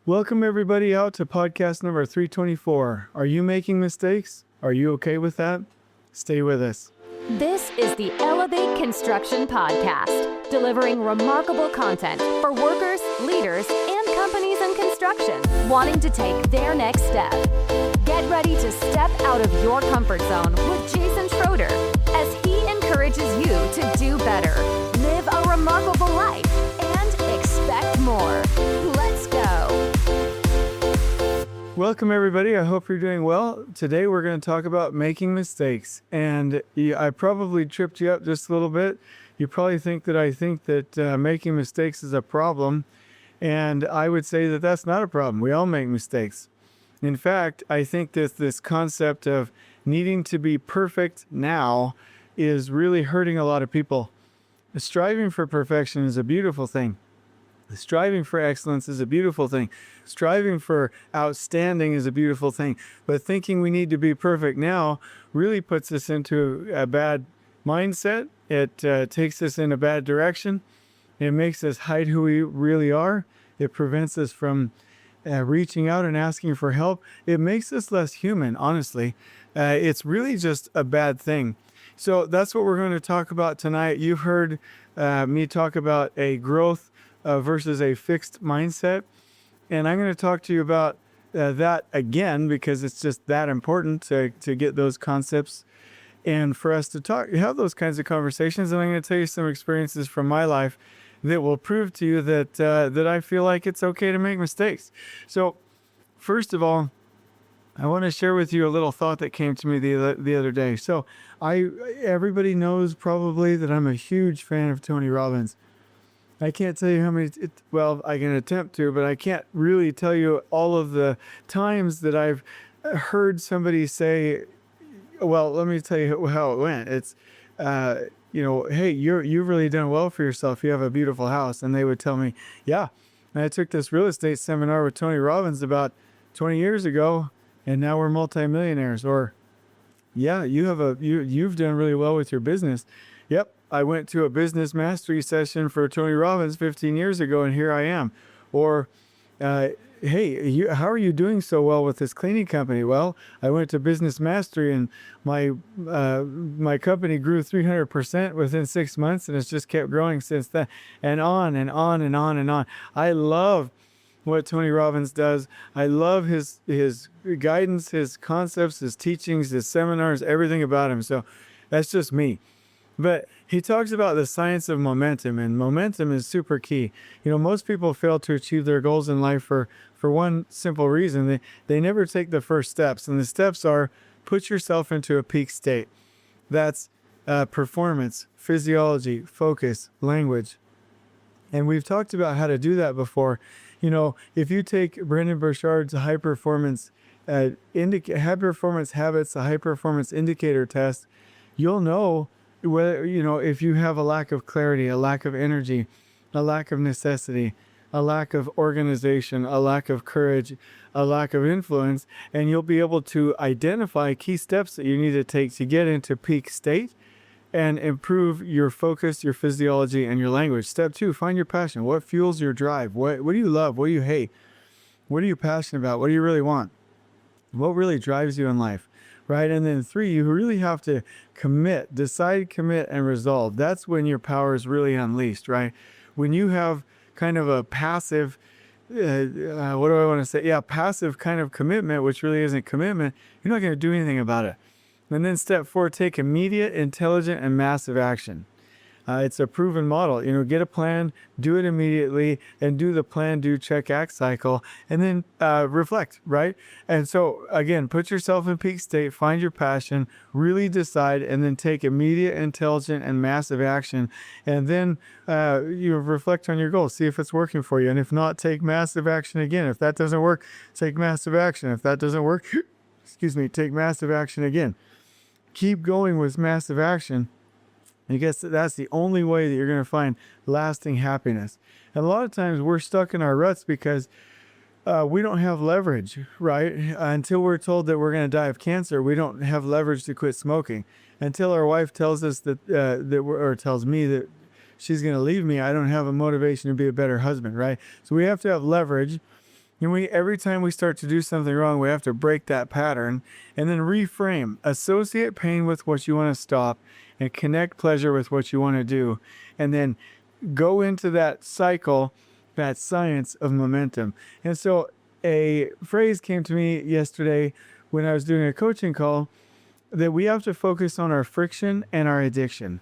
Welcome everybody out to podcast number 324. Are you making mistakes? Are you okay with that? Stay with us. This is the Elevate Construction Podcast, delivering remarkable content for workers, leaders, and companies in construction wanting to take their next step. Get ready to step out of your comfort zone with Jason Schroeder as he encourages you to do better, live a remarkable life, and expect more. Let's go. Welcome everybody. I hope you're doing well. Today we're going to talk about making mistakes. And I probably tripped you up just a little bit. You probably think that I think that making mistakes is a problem. And I would say that that's not a problem. We all make mistakes. In fact, I think that this concept of needing to be perfect now is really hurting a lot of people. Striving for perfection is a beautiful thing. Striving for excellence is a beautiful thing. Striving for outstanding is a beautiful thing. But thinking we need to be perfect now really puts us into a bad mindset. It takes us in a bad direction. It makes us hide who we really are. It prevents us from reaching out and asking for help. It makes us less human, honestly. It's really just a bad thing. So that's what we're going to talk about tonight. You've heard me talk about a growth versus a fixed mindset. And I'm going to talk to you about that again because it's just that important to get those concepts and for us to have those kinds of conversations. And I'm going to tell you some experiences from my life that will prove to you that I feel like it's okay to make mistakes. So first of all, I want to share with you a little thought that came to me the other day. So everybody knows probably that I'm a huge fan of Tony Robbins. I can't tell you how many, I can attempt to, but I can't really tell you all of the times that I've heard somebody say, well, let me tell you how it went. It's, hey, you've really done well for yourself. You have a beautiful house. And they would tell me, yeah, I took this real estate seminar with Tony Robbins about 20 years ago, and now we're multimillionaires. Or, yeah, you've done really well with your business. Yep. I went to a business mastery session for Tony Robbins 15 years ago, and here I am. Or, hey, how are you doing so well with this cleaning company? Well, I went to business mastery, and my company grew 300% within 6 months, and it's just kept growing since then, and on and on and on and on. I love what Tony Robbins does. I love his guidance, his concepts, his teachings, his seminars, everything about him. So that's just me. But he talks about the science of momentum, and momentum is super key. Most people fail to achieve their goals in life for one simple reason. They never take the first steps, and the steps are put yourself into a peak state. That's performance, physiology, focus, language. And we've talked about how to do that before. If you take Brendon Burchard's high performance habits, a high performance indicator test, you'll know whether, if you have a lack of clarity, a lack of energy, a lack of necessity, a lack of organization, a lack of courage, a lack of influence, and you'll be able to identify key steps that you need to take to get into peak state and improve your focus, your physiology, and your language. Step 2, find your passion. What fuels your drive? What do you love? What do you hate? What are you passionate about? What do you really want? What really drives you in life? Right? And then 3, you really have to decide, commit, and resolve. That's when your power is really unleashed, right? When you have kind of a passive, passive kind of commitment, which really isn't commitment, you're not going to do anything about it. And then step 4, take immediate, intelligent, and massive action. It's a proven model. Get a plan, do it immediately, and do the plan, do, check, act cycle, and then reflect, right? And so, again, put yourself in peak state, find your passion, really decide, and then take immediate, intelligent, and massive action. And then you reflect on your goals, see if it's working for you. And if not, take massive action again. If that doesn't work, take massive action. If that doesn't work, take massive action again. Keep going with massive action. I guess that's the only way that you're going to find lasting happiness. And a lot of times we're stuck in our ruts because we don't have leverage, right? Until we're told that we're going to die of cancer, we don't have leverage to quit smoking. Until our wife tells us or tells me that she's going to leave me, I don't have a motivation to be a better husband, right? So we have to have leverage. And every time we start to do something wrong, we have to break that pattern and then reframe. Associate pain with what you want to stop and connect pleasure with what you want to do. And then go into that cycle, that science of momentum. And so a phrase came to me yesterday when I was doing a coaching call that we have to focus on our friction and our addiction.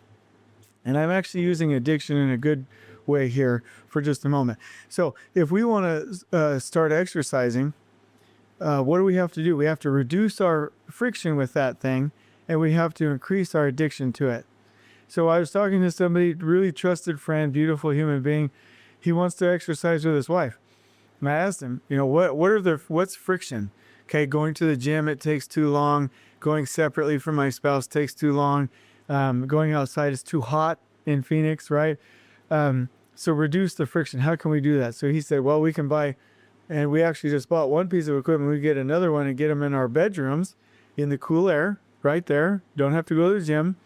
And I'm actually using addiction in a good way here for just a moment. So if we want to start exercising, what do we have to do? We have to reduce our friction with that thing, and we have to increase our addiction to it. So I was talking to somebody, really trusted friend, beautiful human being. He wants to exercise with his wife. And I asked him, what's friction? Okay, going to the gym, it takes too long. Going separately from my spouse takes too long. Going outside is too hot in Phoenix, right? So reduce the friction. How can we do that? So he said, well, we can buy, and we actually just bought one piece of equipment. We get another one and get them in our bedrooms in the cool air right there. Don't have to go to the gym.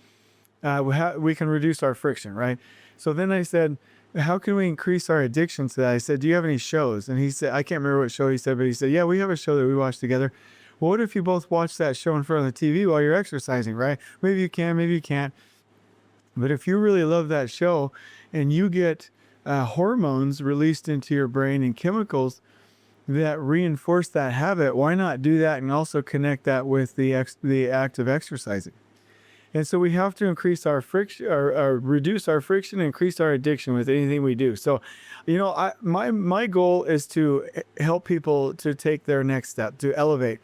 We can reduce our friction, right? So then I said, how can we increase our addiction to that? I said, do you have any shows? And he said, I can't remember what show he said, but he said, yeah, we have a show that we watch together. Well, what if you both watch that show in front of the TV while you're exercising, right? Maybe you can, maybe you can't. But if you really love that show and you get hormones released into your brain and chemicals that reinforce that habit, why not do that and also connect that with the act of exercising? And so we have to increase our friction, or reduce our friction, increase our addiction with anything we do. So, my goal is to help people to take their next step, to elevate.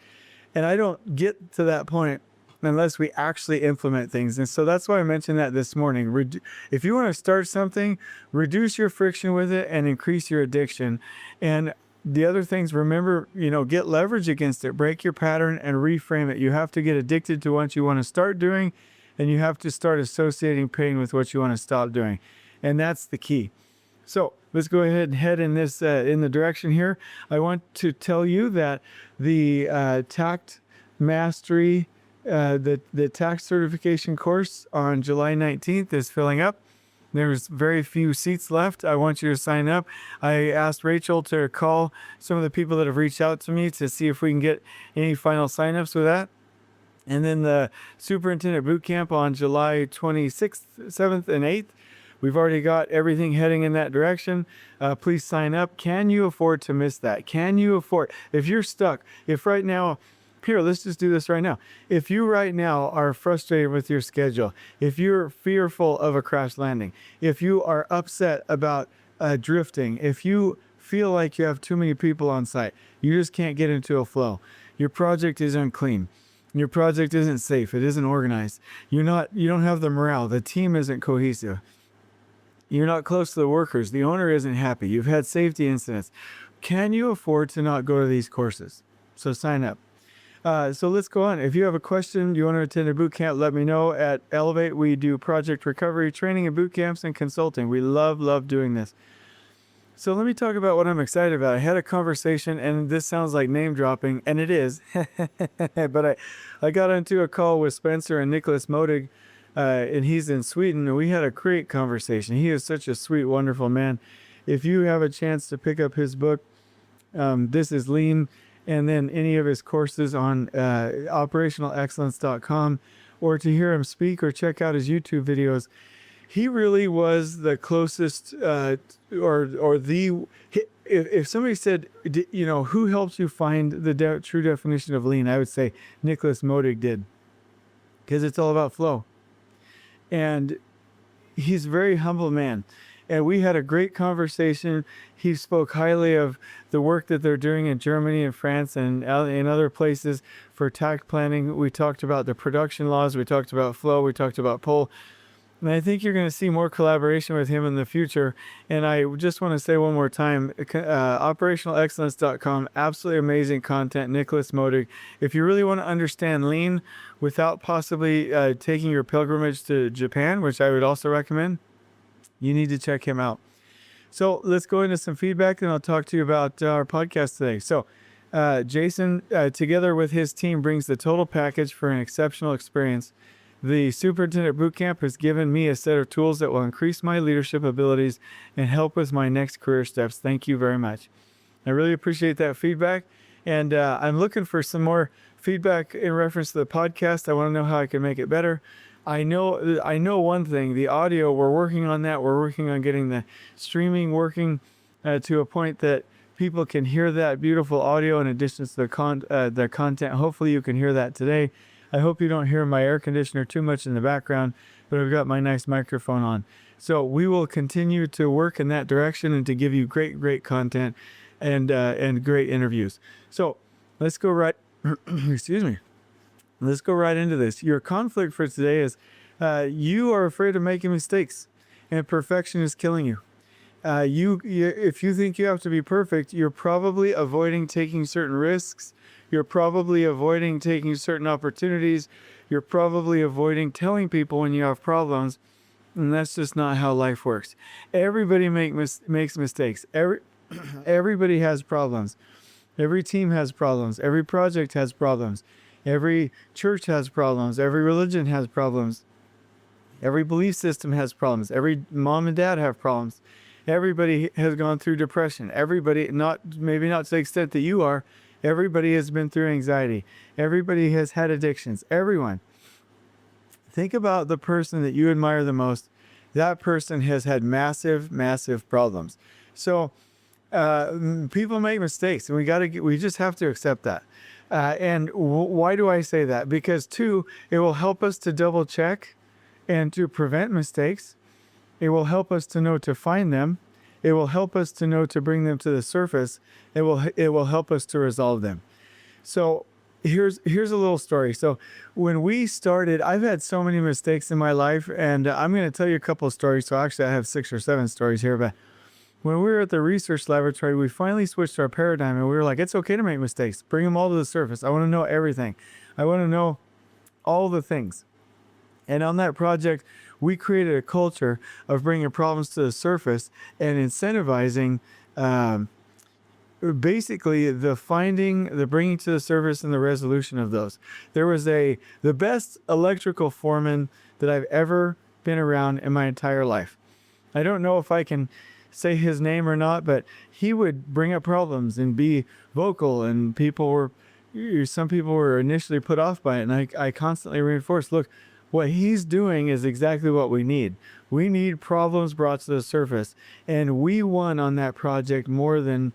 And I don't get to that point unless we actually implement things. And so that's why I mentioned that this morning. If you want to start something, reduce your friction with it and increase your addiction. And the other things, remember, get leverage against it, break your pattern and reframe it. You have to get addicted to what you want to start doing, and you have to start associating pain with what you want to stop doing. And that's the key. So let's go ahead and head in the direction here. I want to tell you that the Tact Mastery, the tax certification course on July 19th is filling up. There's very few seats left. I want you to sign up. I asked Rachel to call some of the people that have reached out to me to see if we can get any final signups with that. And then the Superintendent Boot Camp on July 26th, 7th, and 8th. We've already got everything heading in that direction. Please sign up. Can you afford to miss that? Can you afford? If you're stuck, if right now, here, let's just do this right now. If you right now are frustrated with your schedule, if you're fearful of a crash landing, if you are upset about drifting, if you feel like you have too many people on site, you just can't get into a flow. Your project is unclean. Your project isn't safe. It isn't organized. You don't have the morale. The team isn't cohesive. You're not close to the workers. The owner isn't happy. You've had safety incidents. Can you afford to not go to these courses? So sign up. So let's go on. If you have a question, you want to attend a boot camp, let me know. At Elevate, we do project recovery, training, and boot camps and consulting. We love doing this. So let me talk about what I'm excited about. I had a conversation, and this sounds like name dropping, and it is. But I got into a call with Spencer and Nicholas Modig, and he's in Sweden, and we had a great conversation. He is such a sweet, wonderful man. If you have a chance to pick up his book, This is Lean, and then any of his courses on operationalexcellence.com, or to hear him speak or check out his YouTube videos. He really was the closest, if somebody said, who helps you find the true definition of lean, I would say Nicholas Modig did, because it's all about flow. And he's a very humble man. And we had a great conversation. He spoke highly of the work that they're doing in Germany and France and in other places for tax planning. We talked about the production laws. We talked about flow. We talked about pull. And I think you're going to see more collaboration with him in the future. And I just want to say one more time, operationalexcellence.com, absolutely amazing content, Nicholas Modig. If you really want to understand lean without possibly taking your pilgrimage to Japan, which I would also recommend, you need to check him out. So let's go into some feedback, and I'll talk to you about our podcast today. So Jason, together with his team, brings the total package for an exceptional experience. The Superintendent Bootcamp has given me a set of tools that will increase my leadership abilities and help with my next career steps. Thank you very much. I really appreciate that feedback. And I'm looking for some more feedback in reference to the podcast. I want to know how I can make it better. I know one thing, the audio, we're working on that. We're working on getting the streaming working to a point that people can hear that beautiful audio in addition to the content. Hopefully you can hear that today. I hope you don't hear my air conditioner too much in the background, but I've got my nice microphone on. So we will continue to work in that direction and to give you great content and great interviews. So let's go right, excuse me. Let's go right into this. Your conflict for today is you are afraid of making mistakes, and perfection is killing you. If you think you have to be perfect, you're probably avoiding taking certain risks. You're probably avoiding taking certain opportunities. You're probably avoiding telling people when you have problems, and that's just not how life works. Everybody makes mistakes. Everybody has problems. Every team has problems. Every project has problems. Every church has problems. Every religion has problems. Every belief system has problems. Every mom and dad have problems. Everybody has gone through depression. Everybody, maybe not to the extent that you are, everybody has been through anxiety. Everybody has had addictions. Everyone. Think about the person that you admire the most. That person has had massive problems. So people make mistakes, and we just have to accept that. Why do I say that? Because it will help us to double check and to prevent mistakes. It will help us to know to find them. It will help us to know to bring them to the surface. It will help us to resolve them. So here's a little story. So when we started, I've had so many mistakes in my life, and I'm going to tell you a couple of stories. So actually I have 6 or 7 stories here, but when we were at the research laboratory, we finally switched our paradigm, and we were like, it's okay to make mistakes. Bring them all to the surface. I want to know everything. I want to know all the things. And on that project, we created a culture of bringing problems to the surface and incentivizing basically the bringing to the surface and the resolution of those. There was the best electrical foreman that I've ever been around in my entire life. I don't know if I can say his name or not, but he would bring up problems and be vocal, and some people were initially put off by it. And I constantly reinforced, look, what he's doing is exactly what we need. We need problems brought to the surface. And we won on that project more than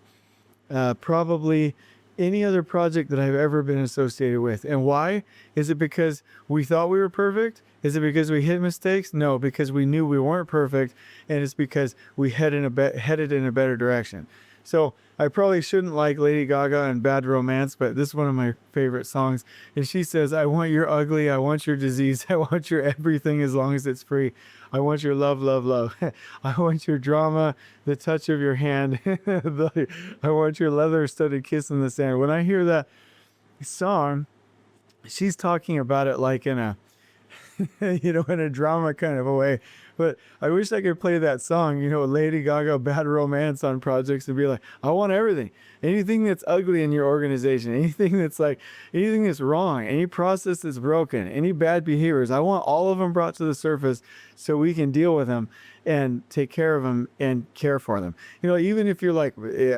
probably any other project that I've ever been associated with. And why? Is it because we thought we were perfect? Is it because we hit mistakes? No, because we knew we weren't perfect, and it's because we headed in a better direction. So I probably shouldn't like Lady Gaga and Bad Romance, but this is one of my favorite songs. And she says, I want your ugly, I want your disease, I want your everything as long as it's free. I want your love. I want your drama, the touch of your hand. I want your leather-studded kiss in the sand. When I hear that song, she's talking about it like in a in a drama kind of a way. But I wish I could play that song, Lady Gaga, Bad Romance on projects, and be like, I want everything. Anything that's ugly in your organization, anything that's wrong, any process that's broken, any bad behaviors, I want all of them brought to the surface so we can deal with them and take care of them and care for them. Even if you're like,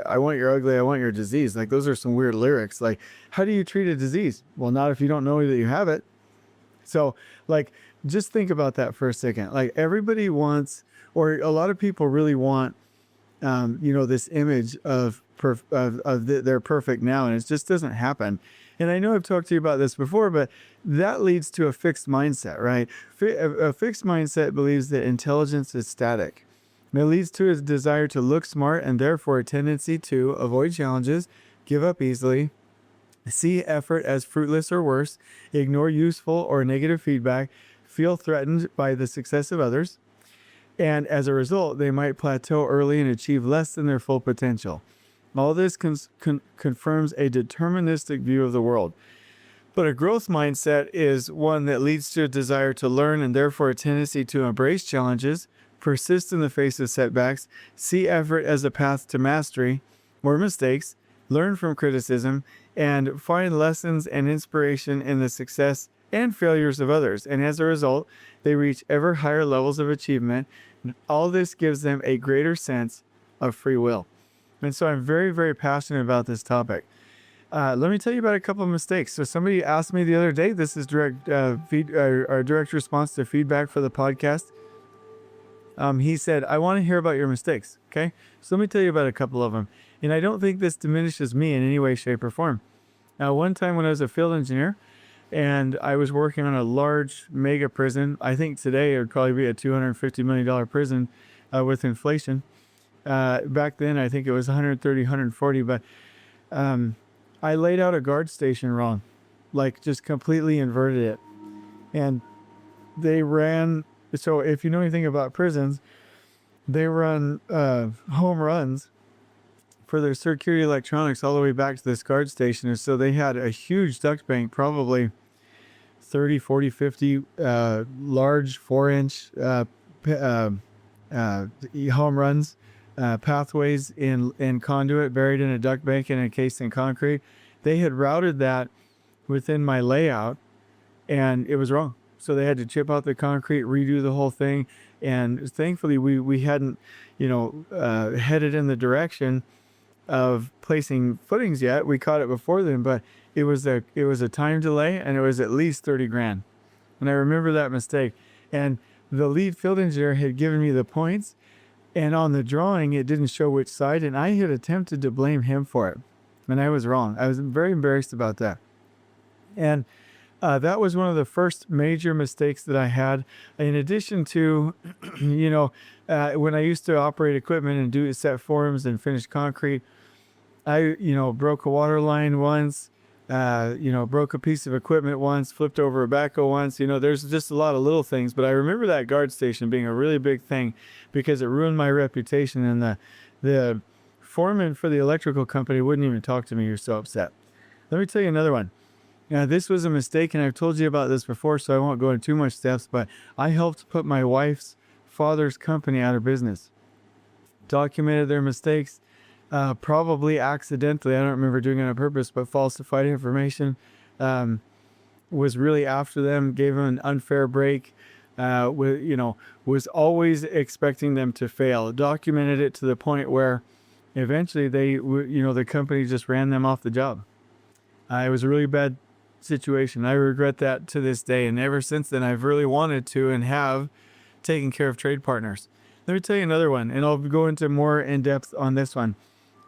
I want your ugly, I want your disease, like those are some weird lyrics. Like, how do you treat a disease? Well, not if you don't know that you have it. So, just think about that for a second. Everybody wants, or a lot of people really want, this image of they're perfect now, and it just doesn't happen. And I know I've talked to you about this before, but that leads to a fixed mindset, right? A fixed mindset believes that intelligence is static. And it leads to a desire to look smart, and therefore a tendency to avoid challenges, give up easily, see effort as fruitless or worse, ignore useful or negative feedback, feel threatened by the success of others, and as a result, they might plateau early and achieve less than their full potential. All this confirms a deterministic view of the world. But a growth mindset is one that leads to a desire to learn, and therefore a tendency to embrace challenges, persist in the face of setbacks, see effort as a path to mastery or mistakes, learn from criticism, and find lessons and inspiration in the success and failures of others. And as a result, they reach ever higher levels of achievement. All this gives them a greater sense of free will. And so I'm very, very passionate about this topic. Let me tell you about a couple of mistakes. So somebody asked me the other day, this is our direct response to feedback for the podcast. He said, I want to hear about your mistakes. Okay. So let me tell you about a couple of them. And I don't think this diminishes me in any way, shape, or form. Now, one time when I was a field engineer and I was working on a large mega prison, I think today it would probably be a $250 million prison with inflation. Back then, I think it was 130, 140, but I laid out a guard station wrong, like just completely inverted it. And they ran, so if you know anything about prisons, they run home runs for their security electronics all the way back to this guard station. And so they had a huge duct bank, probably 30, 40, 50 large 4-inch home runs, pathways in conduit buried in a duct bank and encased in concrete. They had routed that within my layout and it was wrong. So they had to chip out the concrete, redo the whole thing. And thankfully we hadn't, headed in the direction of placing footings yet. We caught it before then, but it was a time delay and it was at least 30 grand. And I remember that mistake. And the lead field engineer had given me the points, and on the drawing, it didn't show which side, and I had attempted to blame him for it. And I was wrong. I was very embarrassed about that. And that was one of the first major mistakes that I had. In addition to, when I used to operate equipment and do set forms and finish concrete, I, broke a water line once, broke a piece of equipment once, flipped over a backhoe once. There's just a lot of little things. But I remember that guard station being a really big thing because it ruined my reputation. And the foreman for the electrical company wouldn't even talk to me. He was so upset. Let me tell you another one. Now, this was a mistake, and I've told you about this before, so I won't go into too much steps, but I helped put my wife's father's company out of business. Documented their mistakes, probably accidentally. I don't remember doing it on purpose, but falsified information. Was really after them, gave them an unfair break, was always expecting them to fail. Documented it to the point where eventually the company just ran them off the job. It was a really bad situation. I regret that to this day. And ever since then, I've really wanted to and have taken care of trade partners. Let me tell you another one, and I'll go into more in depth on this one.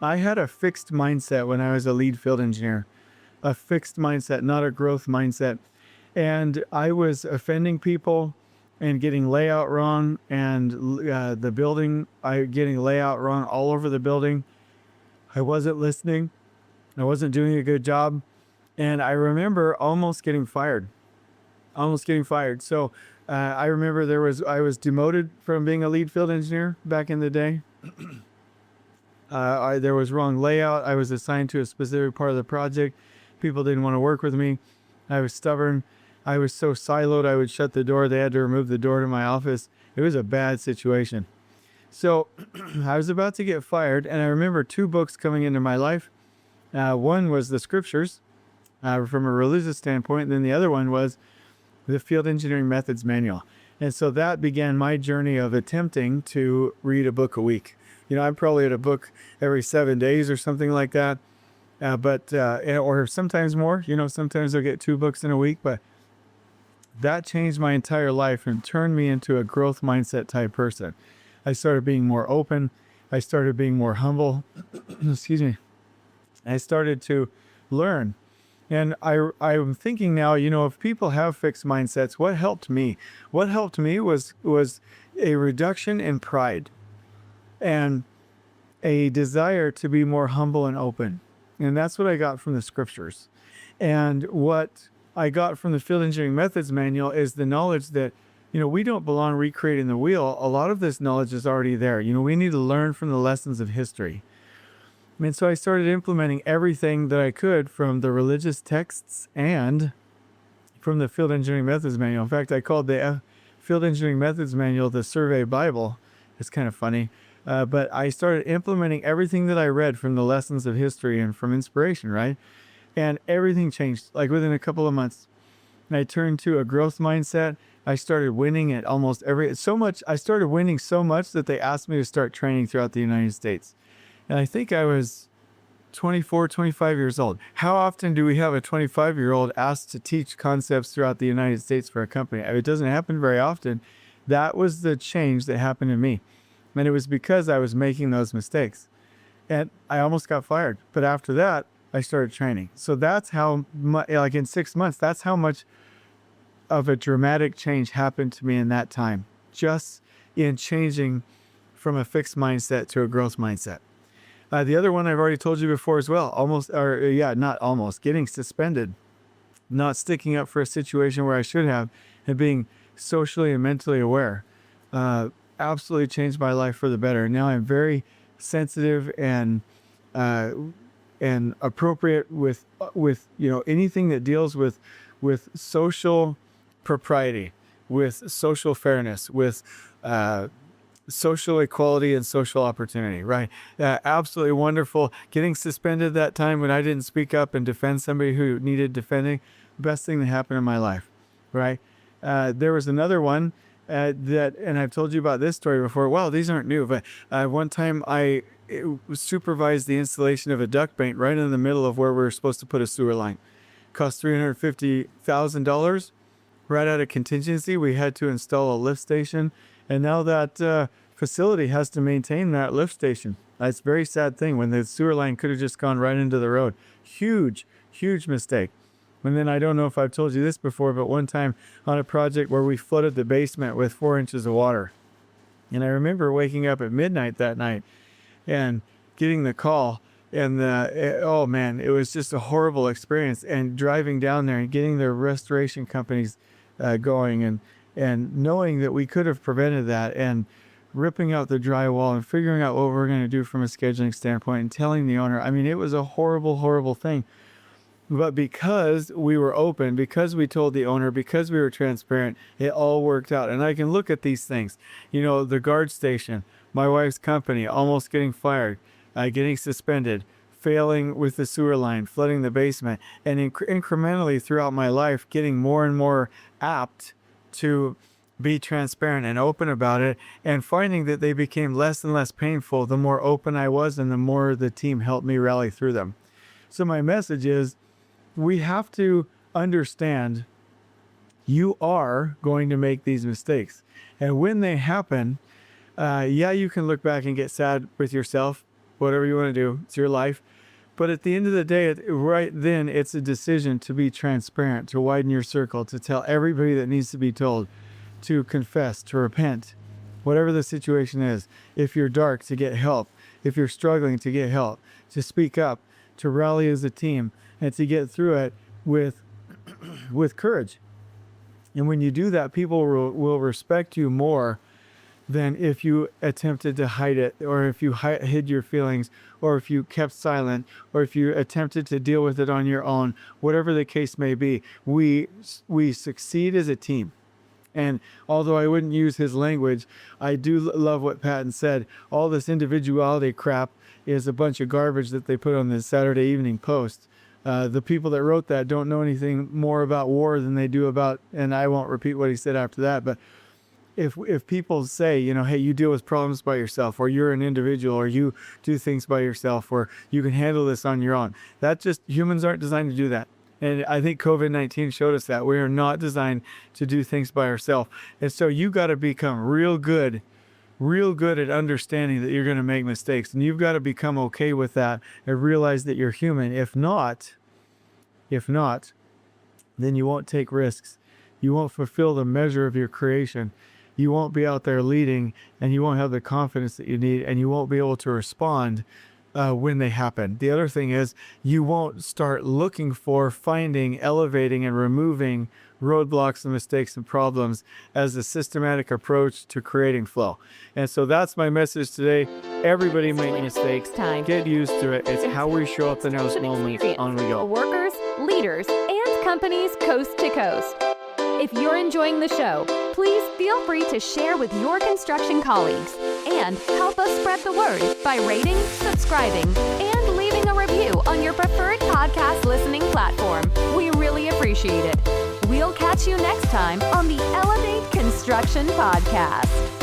I had a fixed mindset when I was a lead field engineer, a fixed mindset, not a growth mindset. And I was offending people and getting layout wrong, and the building, getting layout wrong all over the building. I wasn't listening. I wasn't doing a good job. And I remember almost getting fired. So I remember I was demoted from being a lead field engineer back in the day. There was wrong layout. I was assigned to a specific part of the project. People didn't want to work with me. I was stubborn. I was so siloed, I would shut the door. They had to remove the door to my office. It was a bad situation. So I was about to get fired, and I remember 2 books coming into my life. One was the scriptures from a religious standpoint. And then the other one was the Field Engineering Methods Manual. And so that began my journey of attempting to read a book a week. I'm probably at a book every 7 days or something like that. Or sometimes more, sometimes I'll get 2 books in a week, but that changed my entire life and turned me into a growth mindset type person. I started being more open. I started being more humble. Excuse me. I started to learn. And I'm thinking now, if people have fixed mindsets, what helped me? What helped me was a reduction in pride and a desire to be more humble and open. And that's what I got from the scriptures. And what I got from the Field Engineering Methods Manual is the knowledge that, we don't belong recreating the wheel. A lot of this knowledge is already there. We need to learn from the lessons of history. And so I started implementing everything that I could from the religious texts and from the Field Engineering Methods Manual. In fact, I called the Field Engineering Methods Manual the Survey Bible. It's kind of funny. But I started implementing everything that I read from the lessons of history and from inspiration, right? And everything changed, like within a couple of months. And I turned to a growth mindset. I started winning at almost I started winning so much that they asked me to start training throughout the United States. And I think I was 24, 25 years old. How often do we have a 25-year-old asked to teach concepts throughout the United States for a company? It doesn't happen very often. That was the change that happened to me. And it was because I was making those mistakes. And I almost got fired. But after that, I started training. So that's how much, like in 6 months, that's how much of a dramatic change happened to me in that time, just in changing from a fixed mindset to a growth mindset. The other one I've already told you before as well, getting suspended, not sticking up for a situation where I should have, and being socially and mentally aware, absolutely changed my life for the better. Now I'm very sensitive and appropriate with anything that deals with social propriety, with social fairness, with social equality and social opportunity, right? Absolutely wonderful. Getting suspended that time when I didn't speak up and defend somebody who needed defending, best thing that happened in my life, right? There was another one and I've told you about this story before. Well, these aren't new, but one time I supervised the installation of a duct bank right in the middle of where we were supposed to put a sewer line. Cost $350,000. Right out of contingency, we had to install a lift station. And now that facility has to maintain that lift station. That's a very sad thing when the sewer line could have just gone right into the road. Huge, huge mistake. And then I don't know if I've told you this before, but one time on a project where we flooded the basement with 4 inches of water. And I remember waking up at midnight that night and getting the call. And oh man, it was just a horrible experience. And driving down there and getting the restoration companies going and knowing that we could have prevented that, and ripping out the drywall and figuring out what we're going to do from a scheduling standpoint and telling the owner. I mean, it was a horrible, horrible thing. But because we were open, because we told the owner, because we were transparent, it all worked out. And I can look at these things, the guard station, my wife's company, almost getting fired, getting suspended, failing with the sewer line, flooding the basement, and incrementally throughout my life, getting more and more apt to be transparent and open about it, and finding that they became less and less painful the more open I was and the more the team helped me rally through them. So my message is, we have to understand you are going to make these mistakes. And when they happen, you can look back and get sad with yourself, whatever you want to do, it's your life. But at the end of the day, right then, it's a decision to be transparent, to widen your circle, to tell everybody that needs to be told, to confess, to repent, whatever the situation is. If you're dark, to get help. If you're struggling, to get help, to speak up, to rally as a team, and to get through it with courage. And when you do that, people will respect you more than if you attempted to hide it, or if you hid your feelings, or if you kept silent, or if you attempted to deal with it on your own. Whatever the case may be, we succeed as a team. And although I wouldn't use his language, I do love what Patton said. All this individuality crap is a bunch of garbage that they put on the Saturday Evening Post. The people that wrote that don't know anything more about war than they do about, and I won't repeat what he said after that, but if people say, hey, you deal with problems by yourself, or you're an individual, or you do things by yourself, or you can handle this on your own, humans aren't designed to do that. And I think COVID-19 showed us that we are not designed to do things by ourselves. And so you got to become real good at understanding that you're going to make mistakes. And you've got to become okay with that and realize that you're human. If not, then you won't take risks. You won't fulfill the measure of your creation. You won't be out there leading, and you won't have the confidence that you need, and you won't be able to respond when they happen. The other thing is, you won't start looking for, finding, elevating, and removing roadblocks and mistakes and problems as a systematic approach to creating flow. And so that's my message today. Everybody make mistakes. Get used to it. It's how we show up in those moments. On we go. Workers, leaders, and companies coast to coast. If you're enjoying the show, please feel free to share with your construction colleagues and help us spread the word by rating, subscribing, and leaving a review on your preferred podcast listening platform. We really appreciate it. We'll catch you next time on the Elevate Construction Podcast.